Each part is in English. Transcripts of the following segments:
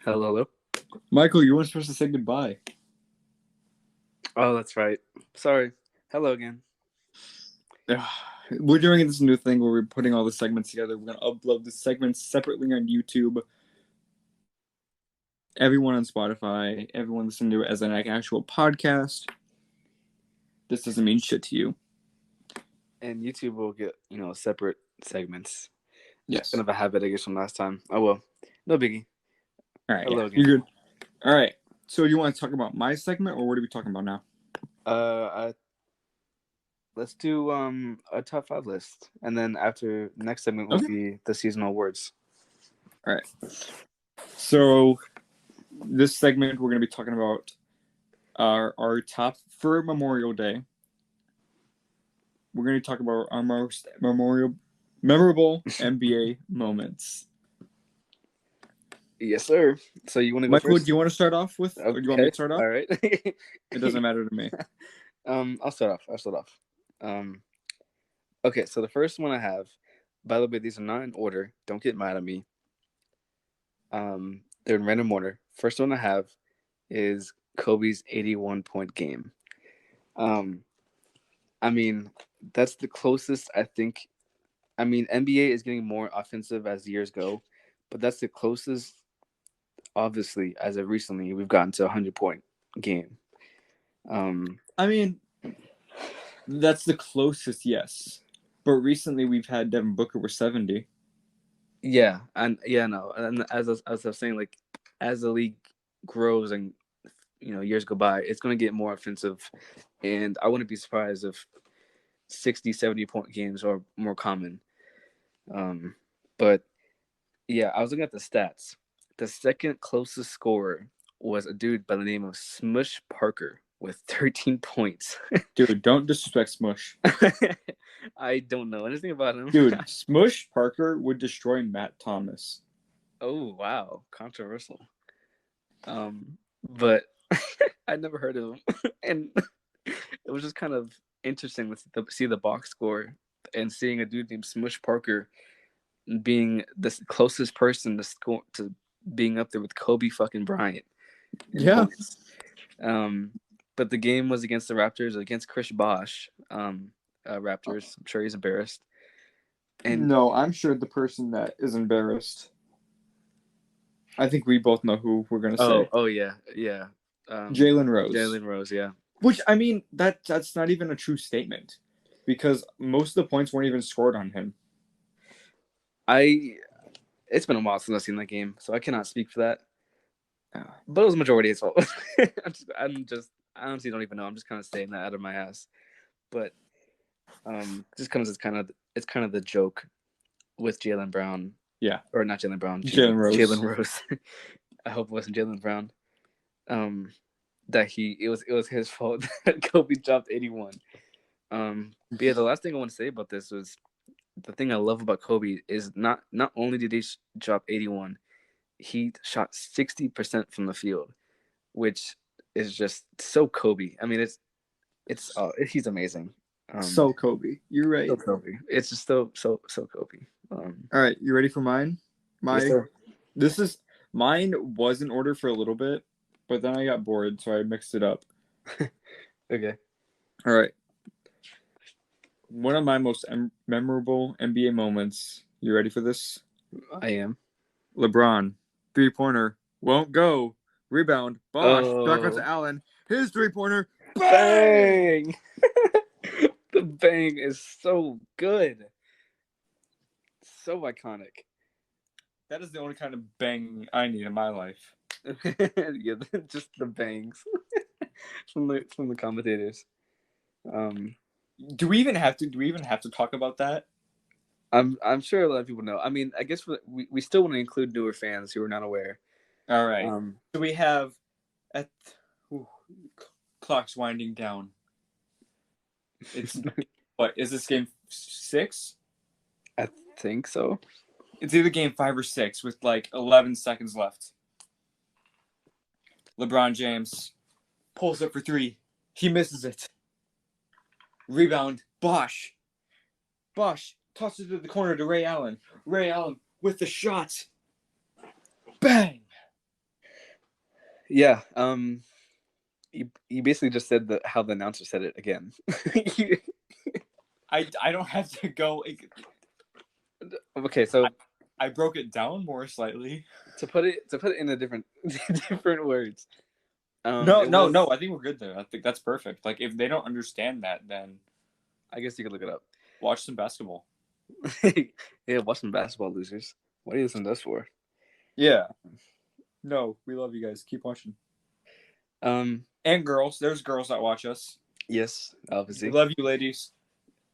Hello, hello. Michael, you weren't supposed to say goodbye. Oh, that's right. Sorry. Hello again. We're doing this new thing where we're putting all the segments together. We're going to upload the segments separately on YouTube. Everyone on Spotify, everyone listening to it as an actual podcast. This doesn't mean shit to you. And YouTube will get, separate segments. Yes. Kind of a habit, I guess, from last time. Oh, well. No biggie. All right. Hello again. You're good. All right. So you want to talk about my segment, or what are we talking about now? Let's do a top 5 list. And then after next segment will be the seasonal awards. All right. So this segment, we're going to be talking about our top for Memorial Day. We're going to talk about our most memorable NBA moments. Yes, sir. So you want to go Michael, first? do you want to start off with, or do you want me to start off? All right. It doesn't matter to me. I'll start off. Okay, so the first one I have, by the way, these are not in order. Don't get mad at me. They're in random order. First one I have is Kobe's 81-point game. I mean, that's the closest I think. I mean, NBA is getting more offensive as the years go, but that's the closest, obviously, as of recently, we've gotten to a 100-point game. I mean, that's the closest, yes. But recently we've had Devin Booker with 70. Yeah, and as I was saying, like, as the league grows and years go by, it's going to get more offensive, and I wouldn't be surprised if 60, 70-point games are more common. But yeah, I was looking at the stats. The second closest scorer was a dude by the name of Smush Parker with 13 points. Dude, don't disrespect Smush. I don't know anything about him. Dude, Smush Parker would destroy Matt Thomas. Oh, wow. Controversial. But I'd never heard of him. And it was just kind of interesting to see the box score and seeing a dude named Smush Parker being the closest person to being up there with Kobe fucking Bryant. Yeah. But the game was against the Raptors, against Chris Bosh. Raptors. I'm sure he's embarrassed. And no, I'm sure the person that is embarrassed. I think we both know who we're gonna say. Oh yeah. Jalen Rose. Yeah. Which, I mean, that's not even a true statement, because most of the points weren't even scored on him. It's been a while since I've seen that game, so I cannot speak for that. But it was majority his fault. I honestly don't even know. I'm just kind of saying that out of my ass. But just because it's kind of the joke with Jaylen Brown. Yeah. Or not Jaylen Brown. Jalen Rose. I hope it wasn't Jaylen Brown. That it was his fault that Kobe dropped 81. But yeah, the last thing I want to say about this was the thing I love about Kobe is not only did he drop 81, he shot 60% from the field, which is just so Kobe. I mean, he's amazing. So Kobe, you're right. So Kobe. It's just so Kobe. All right, you ready for mine? Mine was in order for a little bit, but then I got bored, so I mixed it up. Okay. All right. One of my most memorable NBA moments. You ready for this? I am. LeBron, 3-pointer, won't go. Rebound, Bosh, back onto Allen. His 3-pointer, bang! The bang is so good. So iconic. That is the only kind of bang I need in my life. Yeah, just the bangs from the commentators. Do we even have to talk about that? I'm sure a lot of people know. I mean, I guess we still want to include newer fans who are not aware. All right. So we have clock's winding down. It's what is this, game 6? I think so. It's either game 5 or 6 with like 11 seconds left. LeBron James pulls up for 3. He misses it. Rebound, Bosh tosses it to the corner to Ray Allen. Ray Allen with the shot. Bang! Yeah. You basically just said how the announcer said it again. I don't have to go. Okay, so I broke it down more slightly. to put it in a different different words. No, It no, was. no. I think we're good there. I think that's perfect. Like if they don't understand that, then I guess you could look it up. watch some basketball. Yeah, watch some basketball, losers. What are you listening to us for? Yeah. No, we love you guys. Keep watching. Um, And girls, there's girls that watch us. yes, We obviously. love you, ladies.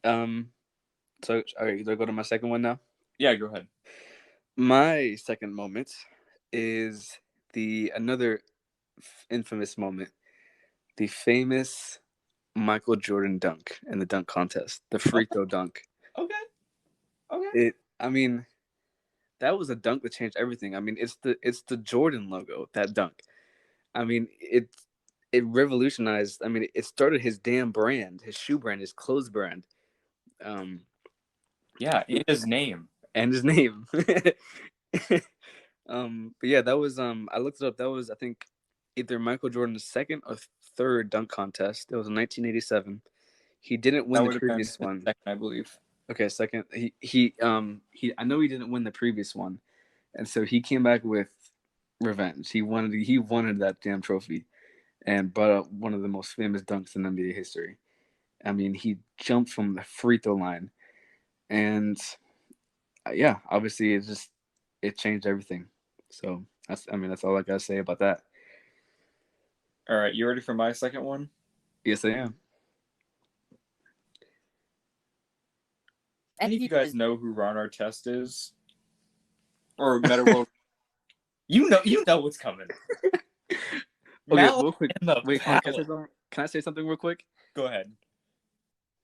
Um, so all right, do I go to my second one now? Yeah, go ahead. My second moment is the another infamous moment, the famous Michael Jordan dunk in the dunk contest, the free Okay, throw dunk. okay, okay. I mean, that was a dunk that changed everything. I mean, it's the Jordan logo, that dunk. I mean, it revolutionized. I mean, it started his damn brand, his shoe brand, his clothes brand, um, Yeah, in his name. and his name. But yeah, that was I looked it up. That was, I think, either Michael Jordan's second or third dunk contest. It was in 1987. He didn't win That the would have been previous his one. second, I believe. Okay, second. He I know he didn't win the previous one, and so he came back with revenge. He wanted that damn trophy and brought up one of the most famous dunks in NBA history. I mean, he jumped from the free throw line, and yeah, obviously it changed everything. So that's all I gotta say about that. All right, you ready for my second one? Yes, I am. Any of you guys know who Ron Artest is? Or Meta World? You know what's coming. Okay, Malice real quick. in the Wait, hold on. Palace. Can I say something real quick? Go ahead.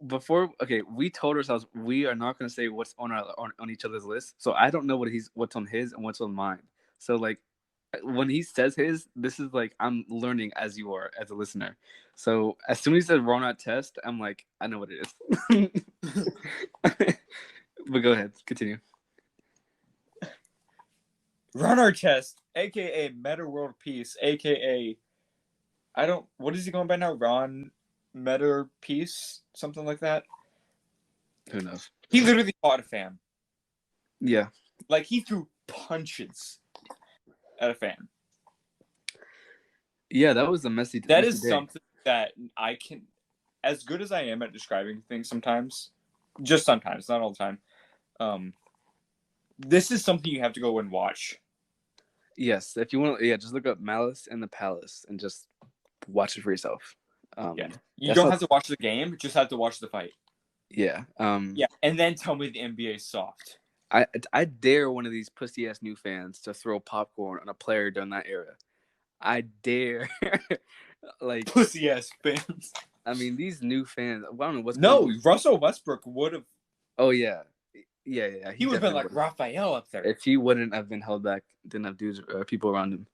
Before, okay, we told ourselves we are not going to say what's on each other's list. So I don't know what's on his and what's on mine. So like when he says his, this is like I'm learning as you are as a listener. So as soon as he said Ronald Test, I'm like I know what it is. But go ahead, continue. Ron Artest, aka Meta World Peace, aka what is he going by now? Ron Meta Peace? Something like that. Who knows? He literally fought a fan. Yeah, Like he threw punches at a fan. yeah, that was a That messy is day. something that I can, as good as I am at describing things sometimes, just sometimes, not all the time. This is something you have to go and watch. Yes, if you want, yeah, just look up Malice in the Palace and just watch it for yourself. Yeah, you That's don't how. have to watch the game; just have to watch the fight. Yeah. Yeah, and then tell me the NBA is soft. I dare one of these pussy ass new fans to throw popcorn on a player during that era. I dare. Like, Pussy ass fans. I mean, these new fans. I don't know what's going No, on. Russell Westbrook would have. Oh yeah, yeah. He He would have been definitely like would have. Raphael up there. If he wouldn't have been held back, didn't have dudes people around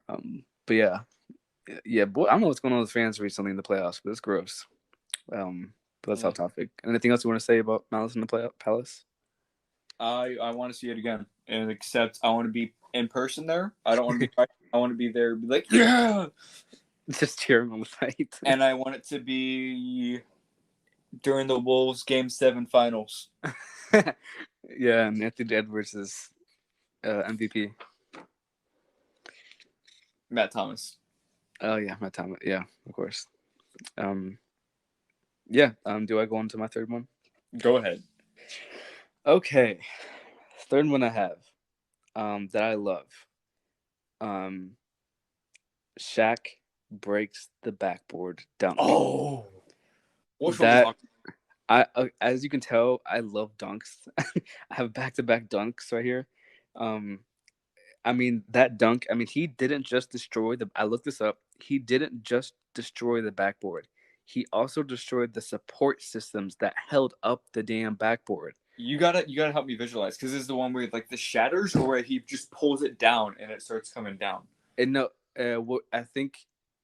him. But yeah, yeah. Boy, I don't know what's going on with fans recently in the playoffs, but it's gross. But that's off topic. Anything else you want to say about Malice in the Palace? I want to see it again, and except I want to be in person there. I don't want to be. I want to be there, and be like, yeah, Just cheering on the fight. and I want it to be during the Wolves Game 7 finals. Yeah, and Anthony Edwards is MVP. Matt Thomas. Oh yeah, my time. Yeah, of course. Um, yeah. Do I go on to my third one? Go ahead. Okay, third one I have. That I love. Um, Shaq breaks the backboard dunk. Oh, which one we That talking? as you can tell, I love dunks. I have back to back dunks right here. Um, I mean that dunk. I mean he didn't just destroy the. I looked this up. He didn't just destroy the backboard. He also destroyed the support systems that held up the damn backboard. You gotta help me visualize because this is the one where like the shatters or where he just pulls it down and it starts coming down. And no, what I think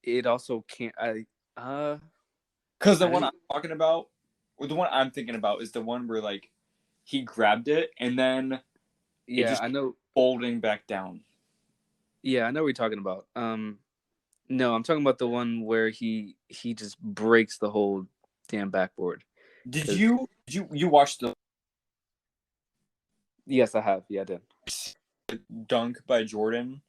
it also can't. Because the I one didn't. I'm talking about, or the one I'm thinking about, is the one where like he grabbed it and then it Yeah, just I know. folding back down. Yeah, I know what you're talking about. No, I'm talking about the one where he just breaks the whole damn backboard. Did Cause you watch the yes, I have. Yeah, I did. dunk by Jordan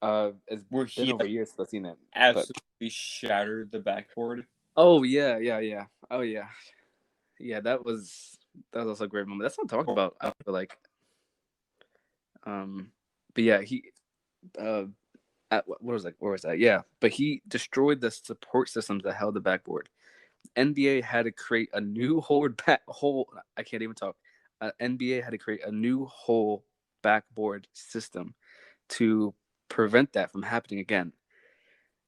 It's where been he over years since I've seen it, but absolutely shattered the backboard? oh yeah, yeah, yeah. Oh yeah, yeah. That was also a great moment. That's not talked about. I feel like. Um, but yeah, he uh, what was that? Where was that? Yeah, but he destroyed the support systems that held the backboard. NBA had to create a new whole. I can't even talk. NBA had to create a new whole backboard system to prevent that from happening again.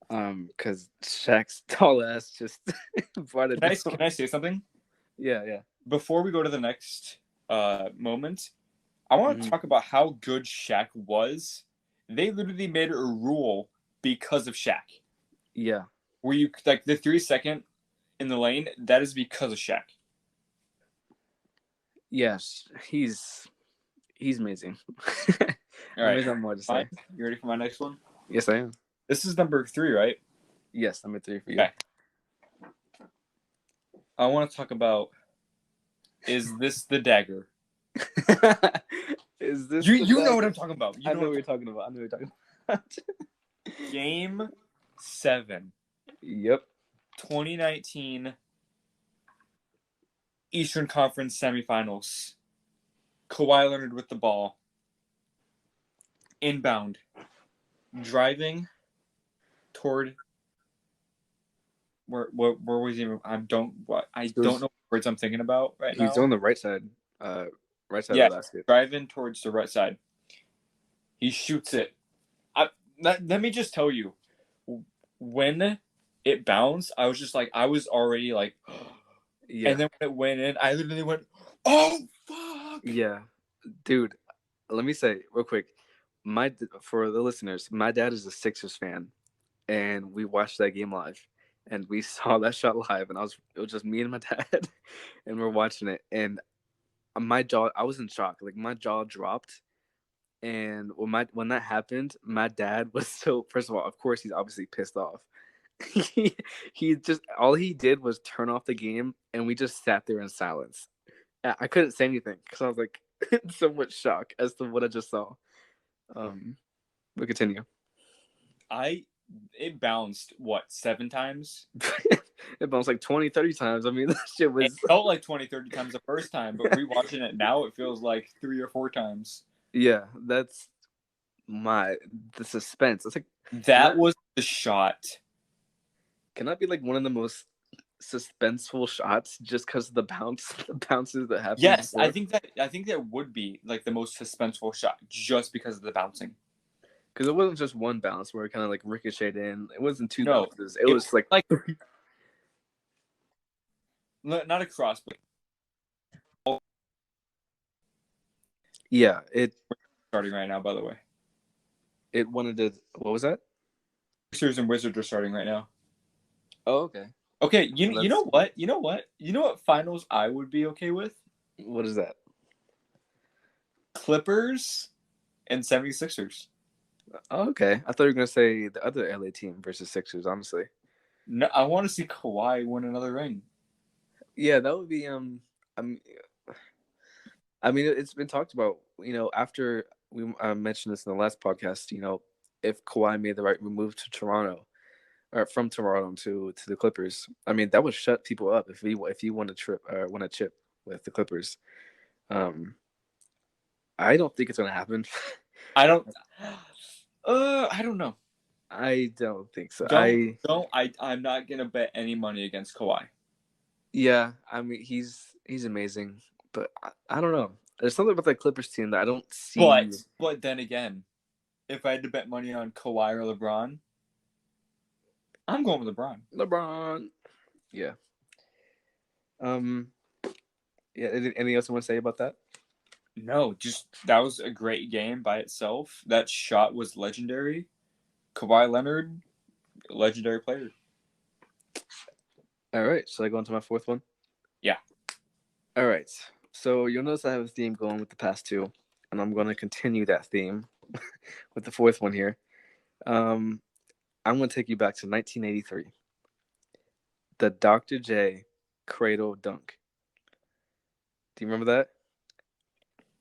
Because Shaq's tall ass just brought it Can down. I say something Yeah, yeah. before we go to the next moment? I want to Hmm. talk about how good Shaq was. They literally made it a rule because of Shaq. Yeah. Where you like the 3 second in the lane, that is because of Shaq. Yes. He's amazing. All I right, mean, not more to fine. say. You ready for my next one? Yes, I am. This is number 3, right? Yes, I'm at three for you. Okay. I want to talk about, is this the dagger? Is this the You know what I'm dagger? talking about. You I know know what what I'm you're talking about. I know what you're talking about. talking Game 7, Yep. 2019 Eastern Conference semifinals. Kawhi Leonard with the ball, inbound, driving toward where was he? I don't It know was what words I'm thinking about right he's now. on the uh, right side of Yeah, the basket. driving towards the right side. He shoots it. Let me just tell you, when it bounced, I was just like, I was already like, Yeah, and then when it went in, I literally went, oh fuck! yeah, dude. Let me say real quick, for the listeners, my dad is a Sixers fan, and we watched that game live, and we saw that shot live, and it was just me and my dad, and we're watching it, and I was in shock, like my jaw dropped, and when that happened, my dad was so. First of all, of course, he's obviously pissed off. he he just all he did was turn off the game, and we just sat there in silence. I couldn't say anything because I was like in so much shock as to what I just saw. Um, we continue. I it bounced what 7 times? It bounced like 20, 30 times. I mean, that shit It was. felt like 20, 30 times the first time, but rewatching it now, it feels like 3 or 4 times. Yeah, that's my the suspense. It's like can That that was the shot. can that be like one of the most suspenseful shots just because of the the bounces that happened Yes, before? I think that would be like the most suspenseful shot just because of the bouncing. Because it wasn't just one bounce where it kind of like ricocheted in. It wasn't two No, bounces. It it was like like not across, but yeah. starting right now. By the way, It wanted to. What was that? Sixers and Wizards are starting right now. Oh, okay. Okay, Well, you know what? You know what finals I would be okay with? what is that? Clippers and 76ers. Oh, okay. I thought you were gonna say the other LA team versus Sixers. Honestly, No, I want to see Kawhi win another ring. yeah, that would be. I mean, it's been talked about. After we mentioned this in the last podcast, if Kawhi made the right move to Toronto or from Toronto to the Clippers, I mean, that would shut people up if he won a chip with the Clippers. Um, I don't think it's gonna happen. I don't. I don't know. I don't think so. Don't. I'm not gonna bet any money against Kawhi. Yeah, I mean he's amazing, but I don't know. There's something about that Clippers team that I don't see. But then again, if I had to bet money on Kawhi or LeBron, I'm going with LeBron. LeBron. Yeah. Um. Yeah. Anything else you want to say about that? No, just that was a great game by itself. That shot was legendary. Kawhi Leonard, legendary player. All right. So I go into my fourth one. Yeah. All right. So you'll notice I have a theme going with the past two, and I'm going to continue that theme. with the fourth one here. I'm going to take you back to 1983. The Dr. J cradle dunk. Do you remember that?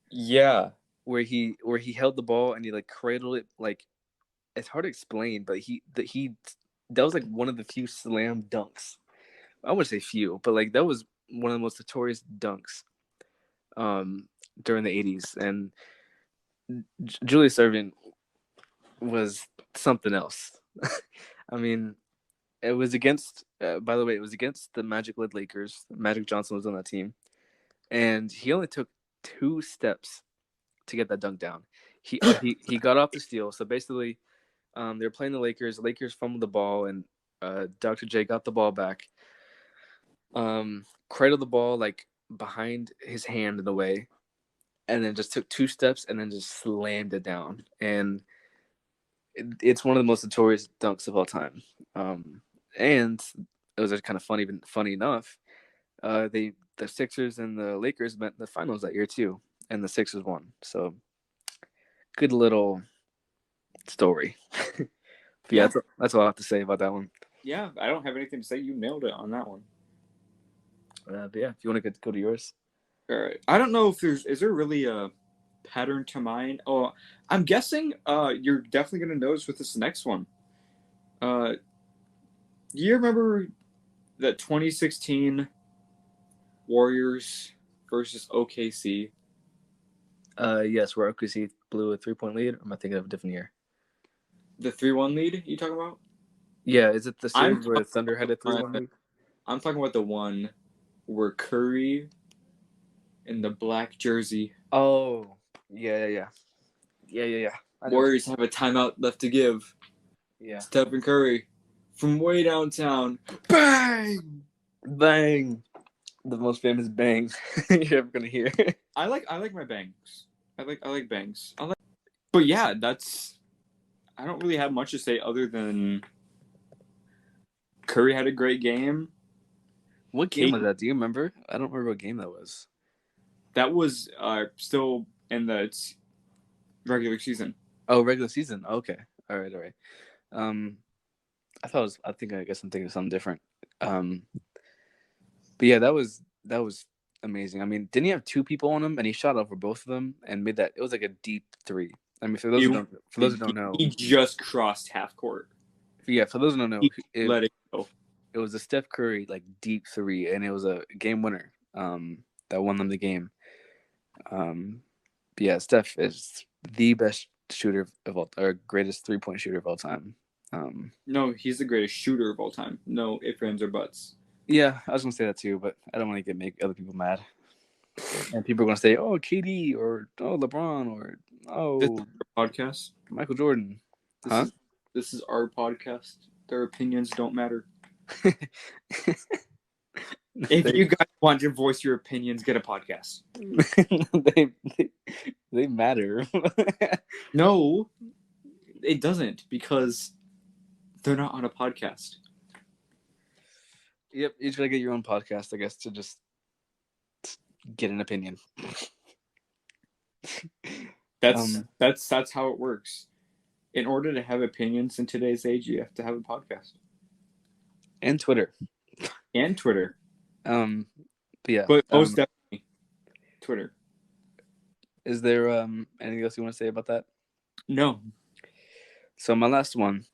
Yeah. Where he held the ball and he like cradled it, like it's hard to explain, but that was like one of the few slam dunks. I wouldn't say few, but like that was one of the most notorious dunks during the 80s. And Julius Erving was something else. I mean, it was against. By the way, it was against the Magic-led Lakers. Magic Johnson was on that team, and he only took 2 steps to get that dunk down. He got off the steal. So basically, they were playing the Lakers. The Lakers fumbled the ball, and Dr. J got the ball back. Cradled the ball like behind his hand in a way, and then just took 2 steps and then just slammed it down. And it's one of the most notorious dunks of all time. And it was kind of funny enough. The Sixers and the Lakers met in the finals that year too, and the Sixers won. So good little story. Yeah, that's all I have to say about that one. Yeah, I don't have anything to say. You nailed it on that one. But yeah, if you want to go to yours. All right. I don't know if is there really a pattern to mine. Oh, I'm guessing you're definitely gonna notice with this next one. You remember that 2016 Warriors versus OKC? Yes, where OKC blew a 3-point lead. Or am I thinking of a different year? The 3-1 lead you talking about? Yeah, is it the series where Thunder had a 3-1 lead? I'm talking about the one where Curry in the black jersey. Oh, yeah. Warriors have a timeout left to give. Yeah. Stephen Curry from way downtown. Bang! Bang! The most famous bang you're ever gonna hear. I like my bangs. I like bangs. But yeah, I don't really have much to say other than Curry had a great game. What game was that? Do you remember? I don't remember what game that was. That was still in the regular season. Oh, regular season. Okay. All right. I guess I'm thinking of something different. But yeah, that was amazing. I mean, didn't he have 2 people on him, and he shot over both of them and made that? It was like a deep 3. I mean, for those who don't know, he just crossed half court. Yeah, for those who don't know, let it go. It was a Steph Curry like deep 3, and it was a game winner. That won them the game. Yeah, Steph is the best shooter of all, or greatest 3-point shooter of all time. No, he's the greatest shooter of all time. No ifs, ands, or buts. Yeah, I was gonna say that too, but I don't want to make other people mad. And people are gonna say, "Oh, KD," or "Oh, LeBron," or "Oh, this is our podcast, Michael Jordan." This is our podcast. Their opinions don't matter. If you guys want to voice your opinions, get a podcast. they matter. No, it doesn't, because they're not on a podcast. Yep, you just gotta get your own podcast, I guess, to just get an opinion. That's how it works. In order to have opinions in today's age, you have to have a podcast and Twitter. But yeah, but most definitely Twitter. Is there anything else you want to say about that? No. So my last one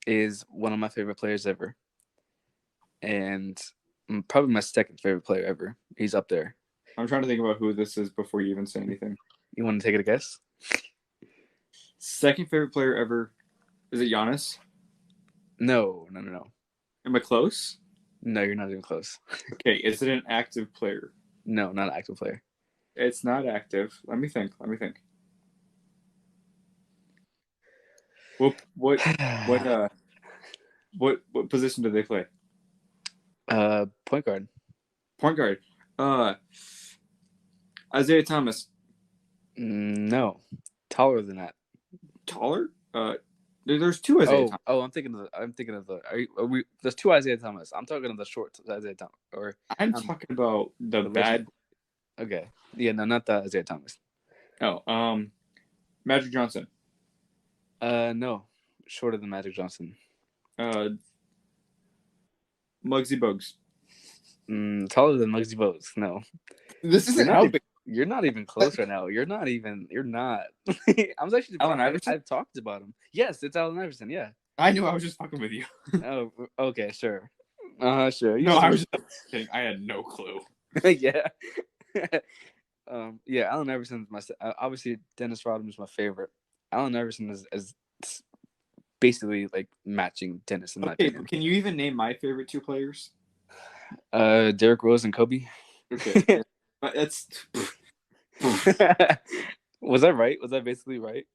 is one of my favorite players ever, and probably my second favorite player ever. He's up there. I'm trying to think about who this is before you even say anything. You want to take a guess? Second favorite player ever. Is it Giannis? No. Am I close? No, you're not even close. Okay, is it an active player? No, not an active player. It's not active. Let me think. What position do they play? Point guard. Point guard. Isaiah Thomas. No, taller than that. Taller? There's 2 Isaiah Thomas. Oh, I'm thinking of the. There's 2 Isaiah Thomas. I'm talking of the short Isaiah Thomas. I'm talking about the bad. Okay. Yeah, no, not that Isaiah Thomas. Oh, Magic Johnson. No, shorter than Magic Johnson. Muggsy Bogues. Taller than Muggsy Bogues. No, This isn't how big. You're not even close right now. You're not. I'm actually. Allen Iverson? I've talked about him. Yes, it's Allen Iverson. Yeah. I knew I was just fucking with you. Oh, okay, sure. Sure. No, I was just kidding. I had no clue. Yeah. Yeah. Allen Iverson's obviously Dennis Rodman's my favorite. Allen Iverson is basically like matching Dennis in my opinion. Can you even name my favorite two players? Derrick Rose and Kobe. Okay. That's. Was that right? Was that basically right?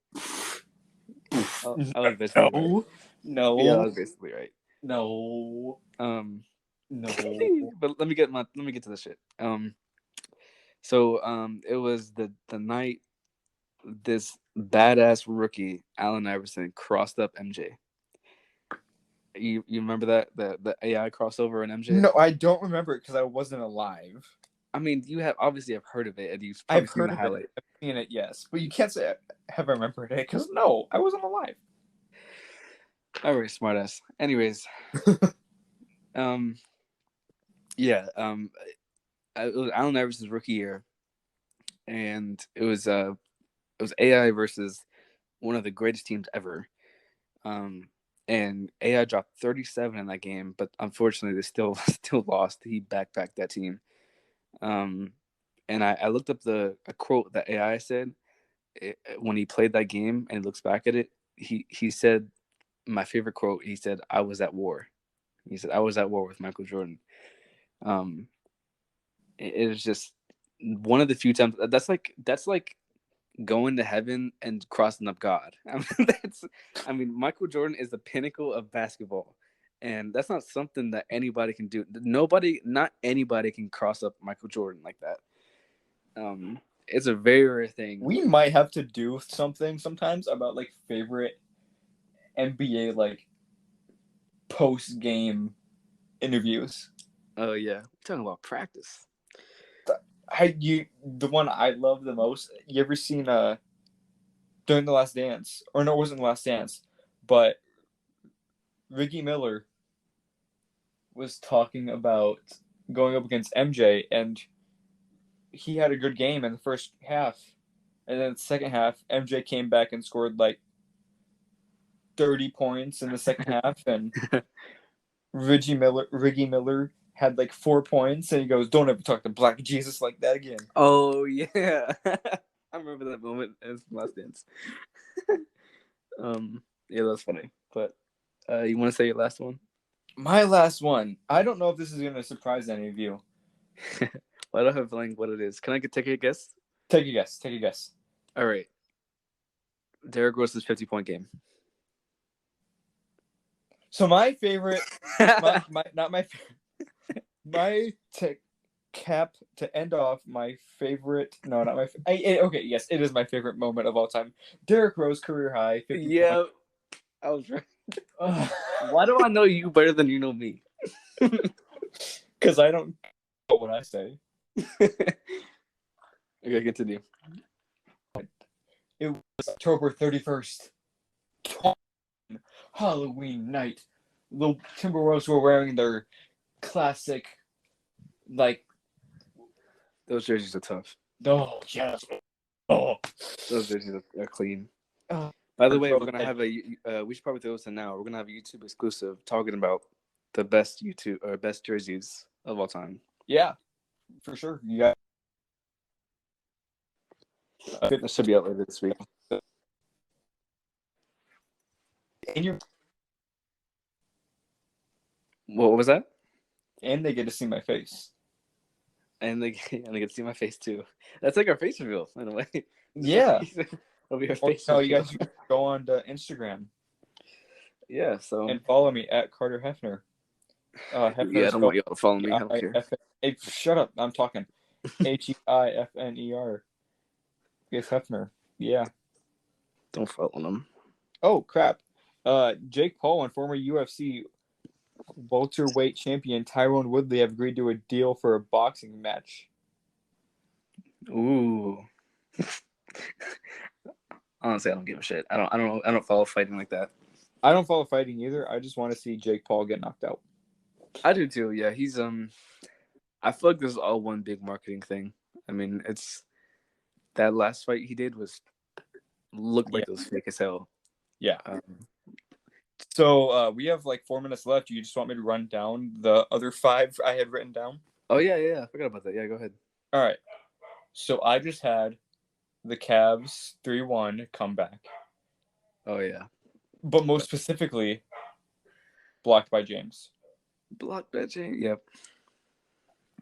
I was basically right. No. Yeah, I was basically right. No. No. But let me get to the shit. So it was the night this badass rookie Allen Iverson crossed up MJ. You remember that the AI crossover in MJ? No, I don't remember it because I wasn't alive. I mean, you have heard of it, and you've probably seen the highlight. I've seen it, yes, but you can't say have I remembered it because no, I wasn't alive. All right, smartass. Anyways, yeah, it was Allen Iverson's rookie year, and it was AI versus one of the greatest teams ever. And AI dropped 37 in that game, but unfortunately they still lost. He backpacked that team. And I looked up a quote that AI said when he played that game and looks back at it. He said, my favorite quote. He said, "I was at war." He said, "I was at war with Michael Jordan." It is just one of the few times that's like going to heaven and crossing up God. I mean, Michael Jordan is the pinnacle of basketball, and that's not something that anybody can do. Not anybody can cross up Michael Jordan like that. It's a very rare thing. We might have to do something sometimes about like favorite NBA like post game interviews. Oh yeah, we're talking about practice. The one I love the most. You ever seen During the Last Dance? Or no, it wasn't the Last Dance, but Ricky Miller was talking about going up against MJ, and he had a good game in the first half, and then the second half, MJ came back and scored like 30 points in the second half, and Ricky Miller had like 4 points, and he goes, "Don't ever talk to Black Jesus like that again." Oh yeah, I remember that moment as Last Dance. Yeah, that's funny. But you want to say your last one? My last one. I don't know if this is going to surprise any of you. Well, I don't have a feeling what it is. Can I take a guess? Take a guess. All right. Derrick Rose's 50-point game. So my favorite, my cap to end off my favorite. No, not my. Okay, yes, it is my favorite moment of all time. Derrick Rose career high. 50 yeah, points. I was right. Why do I know you better than you know me? Because I don't know what I say. Okay, continue. It was October 31st, Halloween night. The Timberwolves were wearing their classic, like. Those jerseys are tough. Oh, yes. Oh. Those jerseys are clean. By the way, we're gonna have we should probably throw this in now. We're gonna have a YouTube exclusive talking about the best best jerseys of all time. Yeah, for sure. Yeah. That should be out later this week. What was that? And they get to see my face. And they get to see my face too. That's like our face reveal in a way. Yeah. It'll be our face reveal. You guys go on to Instagram. Yeah. So and follow me at Carter Hefner. Hefner yeah, I don't want y'all to follow me. I don't care. Hey, shut up! I'm talking. HEIFNER. Yes, Hefner. Yeah. Don't follow them. Oh crap! Jake Paul and former UFC welterweight champion Tyrone Woodley have agreed to a deal for a boxing match. Ooh. Honestly, I don't give a shit. I don't follow fighting like that. I don't follow fighting either. I just want to see Jake Paul get knocked out. I do too. Yeah, he's I feel like this is all one big marketing thing. I mean, it's that last fight he did looked Yeah. like it was fake as hell. Yeah. Um, So we have like 4 minutes left. You just want me to run down the other 5 I had written down? oh yeah. I forgot about that. Yeah, go ahead. All right. So I just had the Cavs 3-1 comeback, Oh yeah, but most specifically blocked by James. block bitching. Yep.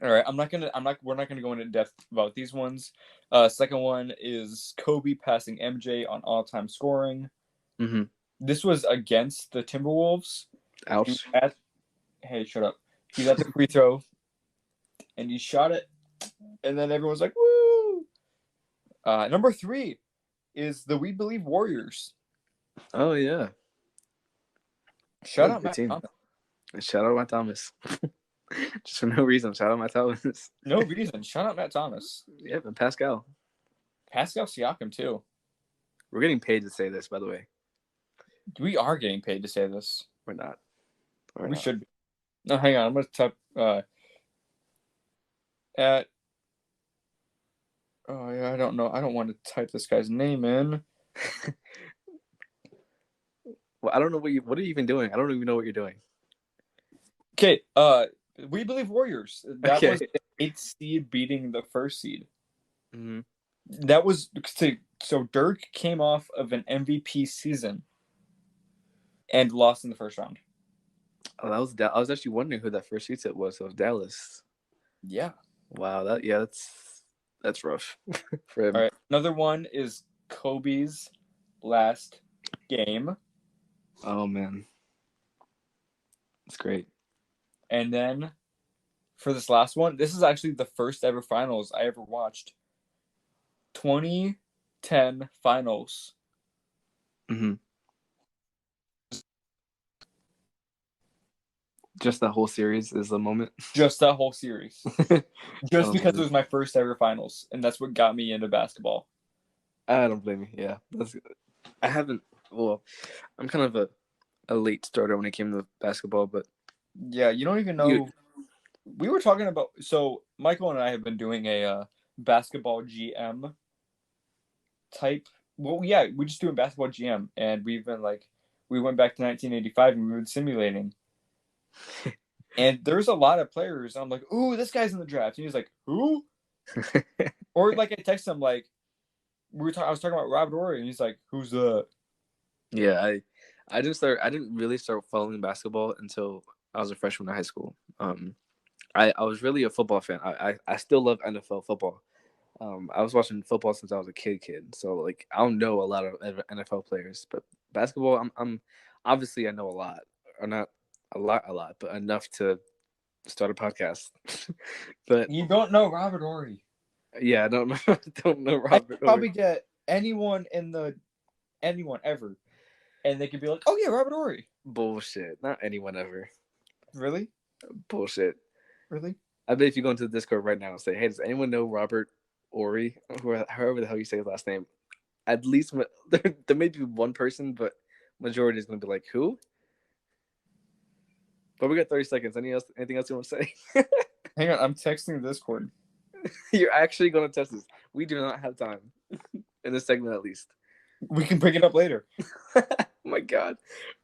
All right. We're not gonna go into depth about these ones. Second one is Kobe passing MJ on all-time scoring. Mm-hmm. This was against the Timberwolves. Ouch. Hey, shut up. He's at the free throw, and he shot it, and then everyone's like, "Woo!" Number 3 is the We Believe Warriors. Oh yeah. Shout That's a out good Matt team. Thomas. Shout out Matt Thomas. Just for no reason. Shout out Matt Thomas. No reason. Shout out Matt Thomas. Yep, and Pascal. Pascal Siakam too. We're getting paid to say this, by the way. We are getting paid to say this. We're not. We should be. No, hang on. I'm gonna type at. Oh yeah, I don't know. I don't want to type this guy's name in. Well, I don't know what are you even doing? I don't even know what you're doing. Okay. We Believe Warriors. That Okay. was the 8th seed beating the 1st seed. Mm-hmm. That was so Dirk came off of an MVP season and lost in the first round. Oh, I was actually wondering who that first seed set was. So it was Dallas. Yeah. Wow. That's rough for him. All right. Another one is Kobe's last game. Oh man, it's great. And then for this last one, this is actually the first ever finals I ever watched. 2010 finals. Mm-hmm. Just that whole series is the moment. Just that whole series. Just Oh, because man. it was my first ever finals, and that's what got me into basketball. I don't blame you. Yeah, I haven't. Well, I'm kind of a late starter when it came to basketball, but Yeah, you don't even know. We were talking about. So Michael and I have been doing a basketball GM type. Well, yeah, we're just doing basketball GM, and we went back to 1985 and we were simulating. And there's a lot of players. I'm like, ooh, this guy's in the draft. And he's like, who? Or like I text him like, I was talking about Robert Horry, and he's like, who's that? Yeah, I didn't really start following basketball until I was a freshman in high school. I was really a football fan. I still love NFL football. I was watching football since I was a kid. So like I don't know a lot of NFL players, but basketball, I'm obviously I know a lot, or not a lot, but enough to start a podcast. But You don't know Robert Horry. yeah, I don't know. Don't know I Robert. could probably get anyone ever, and they could be like, "Oh yeah, Robert Horry." Bullshit. Not anyone ever. Really? Bullshit. Really? I bet if you go into the Discord right now and say, "Hey, does anyone know Robert Ori, however the hell you say his last name?" At least there may be one person, but majority is going to be like, "Who?" But we got 30 seconds. Anything else you want to say? Hang on, I'm texting Discord. You're actually going to test this. We do not have time in this segment, at least. We can pick it up later. Oh my God.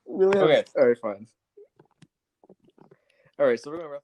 Really? Okay. All right, fine. All right, so we're going to wrap